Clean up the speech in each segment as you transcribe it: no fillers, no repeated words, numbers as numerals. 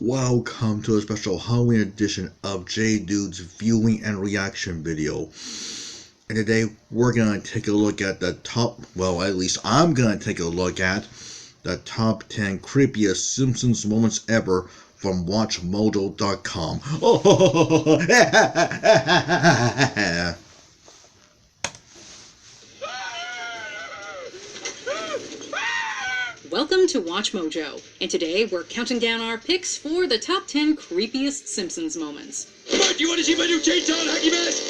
Welcome to a special Halloween edition of J Dude's viewing and reaction video. And today we're going to take a look at the top, well, at least I'm going to take a look at the top 10 creepiest Simpsons moments ever from WatchMojo.com. Oh, Welcome to WatchMojo, and today we're counting down our picks for the top 10 creepiest Simpsons moments. Marge, do you want to see my new chainsaw and hockey mask?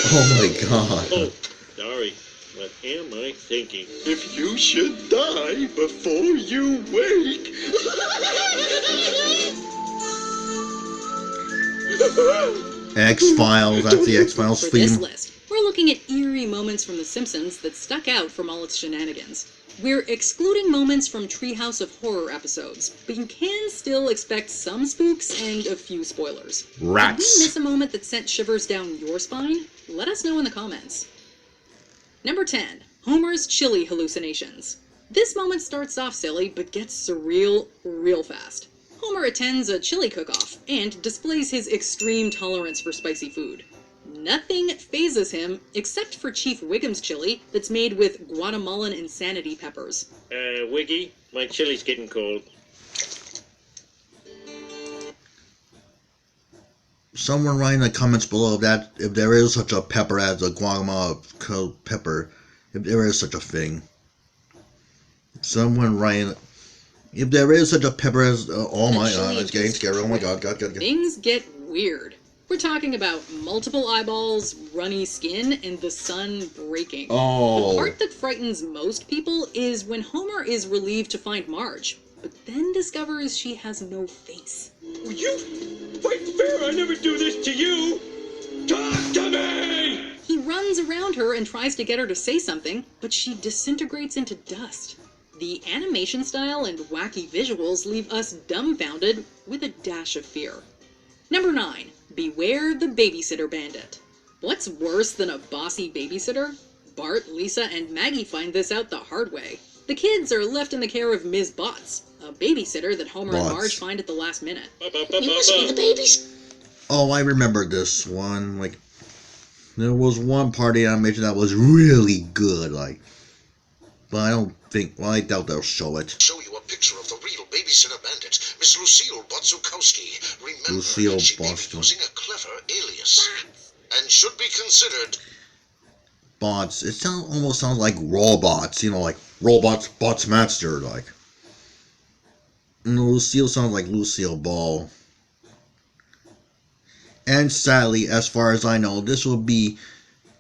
oh my god. Oh, sorry. What am I thinking? If you should die before you wake. X-Files, that's the X-Files For theme. this list, we're looking at eerie moments from The Simpsons that stuck out from all its shenanigans. We're excluding moments from Treehouse of Horror episodes, but you can still expect some spooks and a few spoilers. Rats. Did we miss a moment that sent shivers down your spine? Let us know in the comments. Number 10. Homer's chili hallucinations. This moment starts off silly, but gets surreal real fast. Homer attends a chili cook-off and displays his extreme tolerance for spicy food. Nothing phases him except for Chief Wiggum's chili that's made with Guatemalan insanity peppers. Wiggy, my chili's getting cold. Someone write in the comments below that if there is such a pepper as a Guatemala pepper, if there is such a thing. Someone write if there is such a pepper as oh my god, it's getting scary. Oh my god, god. Things get weird. We're talking about multiple eyeballs, runny skin, and the sun breaking. Oh. The part that frightens most people is when Homer is relieved to find Marge, but then discovers she has no face. You fight fair, I never do this to you. Talk to me! He runs around her and tries to get her to say something, but she disintegrates into dust. The animation style and wacky visuals leave us dumbfounded with a dash of fear. Number 9. Beware the babysitter bandit. What's worse than a bossy babysitter? Bart, Lisa, and Maggie find this out the hard way. The kids are left in the care of Ms. Botts, a babysitter that Homer and Marge find at the last minute. You must be the babies. Oh, I remember this one. Like, there was one party animation that was really good, like, but I don't think, well, I doubt they'll show it. Show you a picture of the real babysitter bandit, Miss Lucille Botzukowski. Remember, Lucille she may be Boston. using a clever alias, and should be considered. Bots. It almost sounds like robots, you know, like robots, bots master, like. And Lucille sounds like Lucille Ball. And sadly, as far as I know, this will be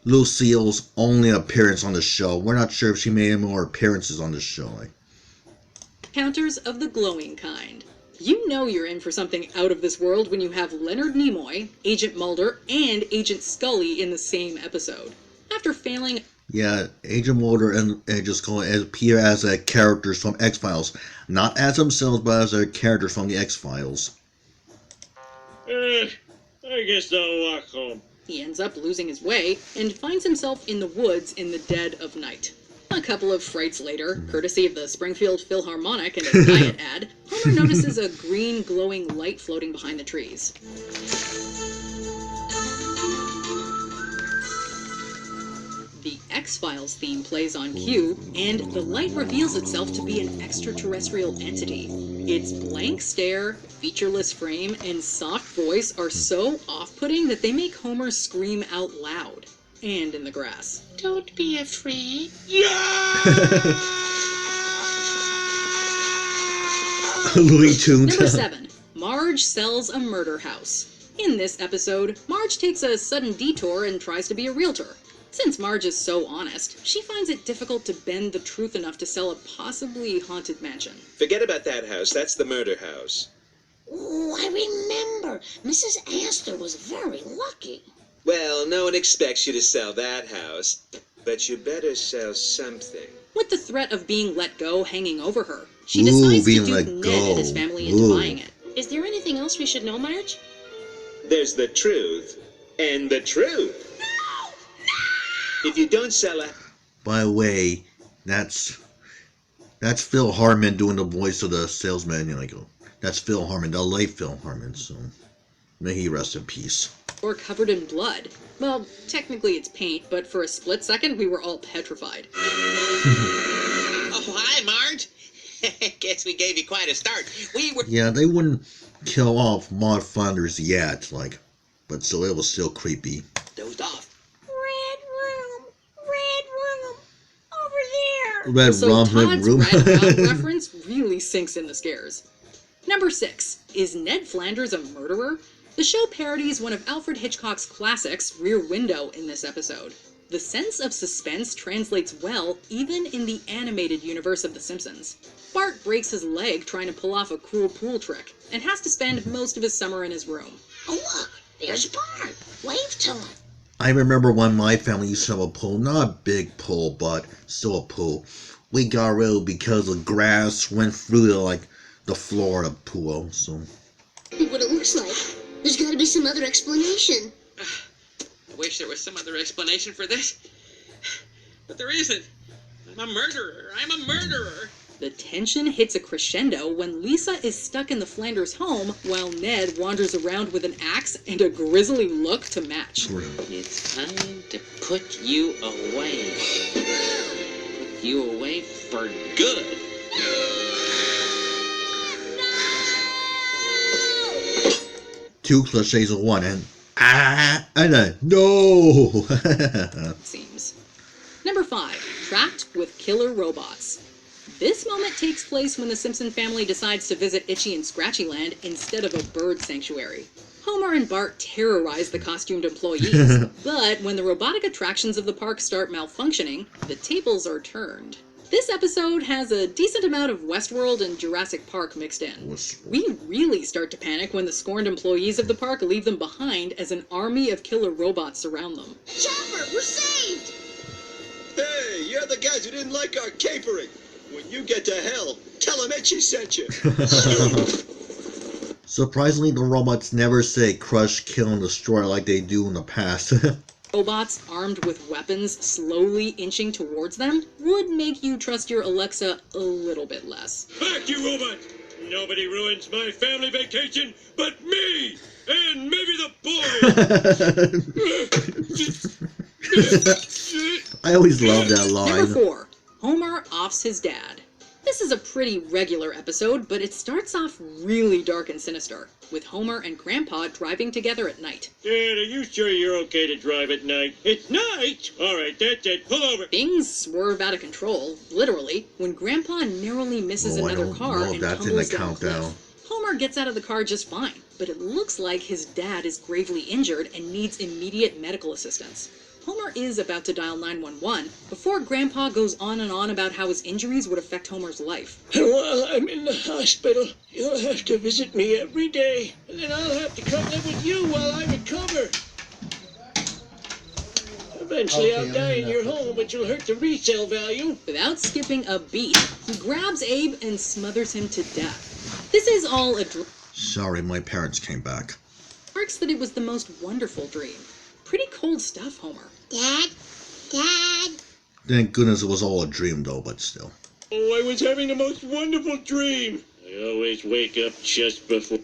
Lucille's only appearance on the show. We're not sure if she made any more appearances on the show. Like. Counters of the glowing kind. You know you're in for something out of this world when you have Leonard Nimoy, Agent Mulder, and Agent Scully in the same episode. After failing... Yeah, Agent Mulder and Agent Scully appear as characters from X-Files. Not as themselves, but as characters from the X-Files. I guess I'll walk home. He ends up losing his way and finds himself in the woods in the dead of night. A couple of frights later, courtesy of the Springfield Philharmonic and a diet ad, Homer notices a green glowing light floating behind the trees. The X-Files theme plays on cue, and the light reveals itself to be an extraterrestrial entity. Its blank stare, featureless frame, and soft voice are so off-putting that they make Homer scream out loud. And in the grass. Don't be afraid. Looney Tunes. Number 7. Marge sells a murder house. In this episode, Marge takes a sudden detour and tries to be a realtor. Since Marge is so honest, she finds it difficult to bend the truth enough to sell a possibly haunted mansion. Forget about that house. That's the murder house. Oh, I remember. Mrs. Astor was very lucky. Well, no one expects you to sell that house, but you better sell something. With the threat of being let go hanging over her, she decides to being dupe let Ned go. and his family into buying it. Is there anything else we should know, Marge? There's the truth. And the truth. If you don't sell a... By the way, that's That's Phil Hartman doing the voice of the salesman. That's Phil Hartman, the late Phil Hartman. So may he rest in peace. Or covered in blood. Well, technically it's paint, but for a split second we were all petrified. Oh, hi, Marge. Guess we gave you quite a start. Yeah, they wouldn't kill off Maud Flanders yet, but still, it was still creepy. Dozed off. Red room, over there. Red So rum, Todd's room. red rum reference really sinks in the scares. Number 6. Is Ned Flanders a murderer? The show parodies one of Alfred Hitchcock's classics, Rear Window, in this episode. The sense of suspense translates well even in the animated universe of The Simpsons. Bart breaks his leg trying to pull off a cool pool trick, and has to spend most of his summer in his room. Oh, look, there's Bart. Wave to him. I remember when my family used to have a pool, not a big pool, but still a pool. We got rid of it because the grass went through the floor of the pool, so. What it looks like. There's got to be some other explanation. I wish there was some other explanation for this. But there isn't. I'm a murderer. The tension hits a crescendo when Lisa is stuck in the Flanders home while Ned wanders around with an axe and a grisly look to match. It's time to put you away. Put you away for good. Two cliches in one, and no! Seems. Number 5. Trapped with killer robots. This moment takes place when the Simpson family decides to visit Itchy and Scratchy Land instead of a bird sanctuary. Homer and Bart terrorize the costumed employees, but when the robotic attractions of the park start malfunctioning, the tables are turned. This episode has a decent amount of Westworld and Jurassic Park mixed in. We really start to panic when the scorned employees of the park leave them behind as an army of killer robots surround them. Chopper, we're saved. Hey, you're the guys who didn't like our capering. When you get to hell, tell them Itchy sent you. Surprisingly, the robots never say crush, kill, and destroy like they do in the past. Robots armed with weapons slowly inching towards them would make you trust your Alexa a little bit less. Back, you robot! Nobody ruins my family vacation but me! And maybe the boys! I always love that line. Number 4. Homer offs his dad. This is a pretty regular episode, but it starts off really dark and sinister, with Homer and Grandpa driving together at night. Dad, are you sure you're okay to drive at night? It's night! Alright, that's it. Pull over. Things swerve out of control, literally, when Grandpa narrowly misses another car and tumbles down a cliff. Homer gets out of the car just fine, but it looks like his dad is gravely injured and needs immediate medical assistance. Homer is about to dial 911 before Grandpa goes on and on about how his injuries would affect Homer's life. And while I'm in the hospital, you'll have to visit me every day, and then I'll have to come live with you while I recover. Eventually I'll die in your home, but you'll hurt the resale value. Without skipping a beat, he grabs Abe and smothers him to death. This is all a dream. Sorry, my parents came back. Marks that it was the most wonderful dream. Pretty cold stuff, Homer. Dad? Thank goodness it was all a dream, though, but still. Oh, I was having the most wonderful dream. I always wake up just before...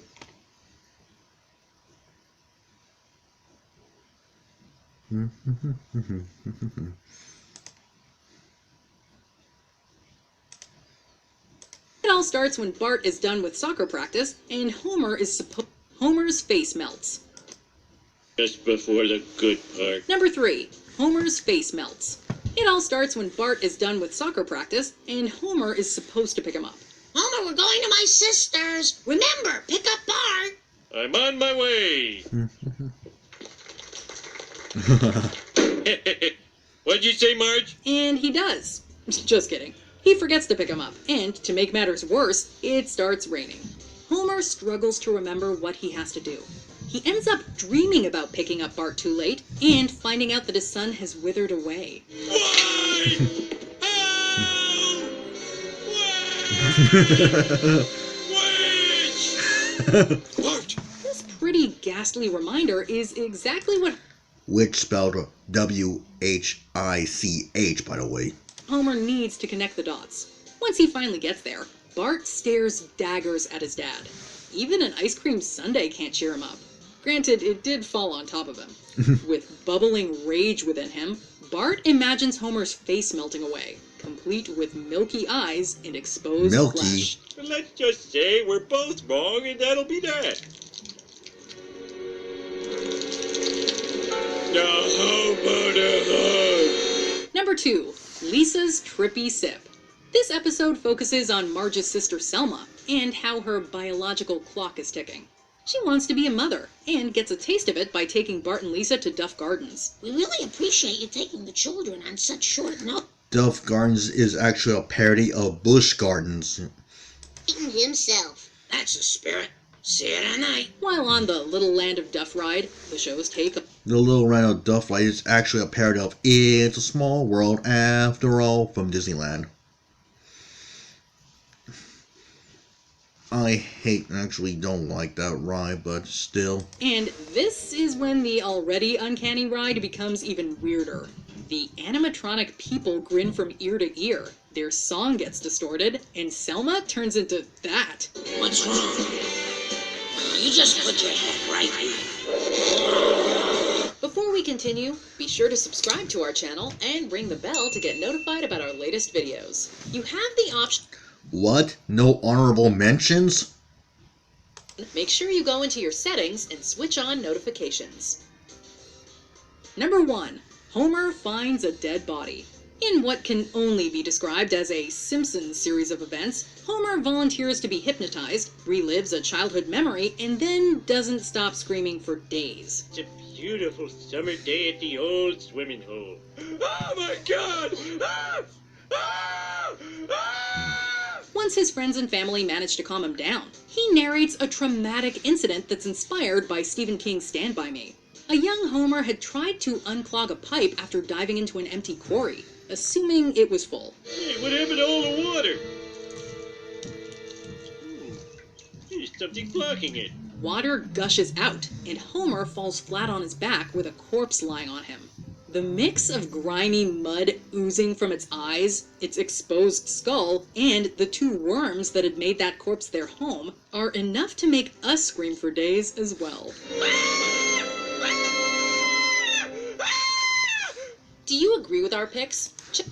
It all starts when Bart is done with soccer practice and Homer's face melts. Just before the good part. Number 3. Homer's face melts. It all starts when Bart is done with soccer practice and Homer is supposed to pick him up. Homer, we're going to my sister's. Remember, pick up Bart. I'm on my way. What'd you say, Marge? And he does. Just kidding. He forgets to pick him up, and to make matters worse, it starts raining. Homer struggles to remember what he has to do. He ends up dreaming about picking up Bart too late, and finding out that his son has withered away. Why? Ow! Witch! Bart! This pretty ghastly reminder is exactly what Which spelled W-H-I-C-H, by the way. Homer needs to connect the dots. Once he finally gets there, Bart stares daggers at his dad. Even an ice cream sundae can't cheer him up. Granted, it did fall on top of him. With bubbling rage within him, Bart imagines Homer's face melting away, complete with milky eyes and exposed flesh. Let's just say we're both wrong and that'll be that. Now how about a hug? Number 2. Lisa's Trippy Sip. This episode focuses on Marge's sister Selma and how her biological clock is ticking. She wants to be a mother and gets a taste of it by taking Bart and Lisa to Duff Gardens. We really appreciate you taking the children on such short notice. Duff Gardens is actually a parody of Busch Gardens. Eating himself. That's a spirit. See it at night. While on the Little Land of Duff ride, the show's take. The Little Land of Duff ride is actually a parody of It's a Small World After All from Disneyland. I actually don't like that ride, but still. And this is when the already uncanny ride becomes even weirder. The animatronic people grin from ear to ear, their song gets distorted, and Selma turns into that. What's wrong? You just put your head right here. Before we continue, be sure to subscribe to our channel and ring the bell to get notified about our latest videos. You have the option. What? No honorable mentions? Make sure you go into your settings and switch on notifications. Number 1. Homer finds a dead body. In what can only be described as a Simpsons series of events, Homer volunteers to be hypnotized, relives a childhood memory, and then doesn't stop screaming for days. It's a beautiful summer day at the old swimming hole. Oh my God! Ah! Ah! Ah! Once his friends and family manage to calm him down, he narrates a traumatic incident that's inspired by Stephen King's Stand By Me. A young Homer had tried to unclog a pipe after diving into an empty quarry, assuming it was full. Hey, what happened to all the water? There's something blocking it. Water gushes out, and Homer falls flat on his back with a corpse lying on him. The mix of grimy mud oozing from its eyes, its exposed skull, and the 2 worms that had made that corpse their home are enough to make us scream for days as well. Do you agree with our picks?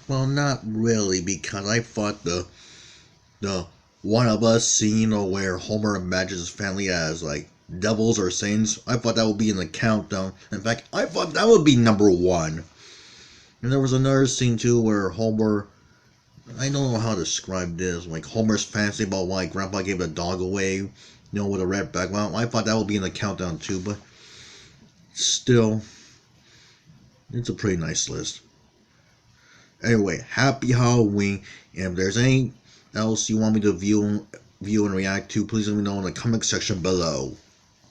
Well, not really, because I thought the One of Us scene where Homer imagines his family as like devils or saints, I thought that would be in the countdown. In fact, I thought that would be number 1. And there was another scene too where Homer, I don't know how to describe this, like Homer's fantasy about why Grandpa gave the dog away, with a red background. I thought that would be in the countdown too, but still, it's a pretty nice list. Anyway, happy Halloween, and if there's anything else you want me to view and react to, please let me know in the comment section below.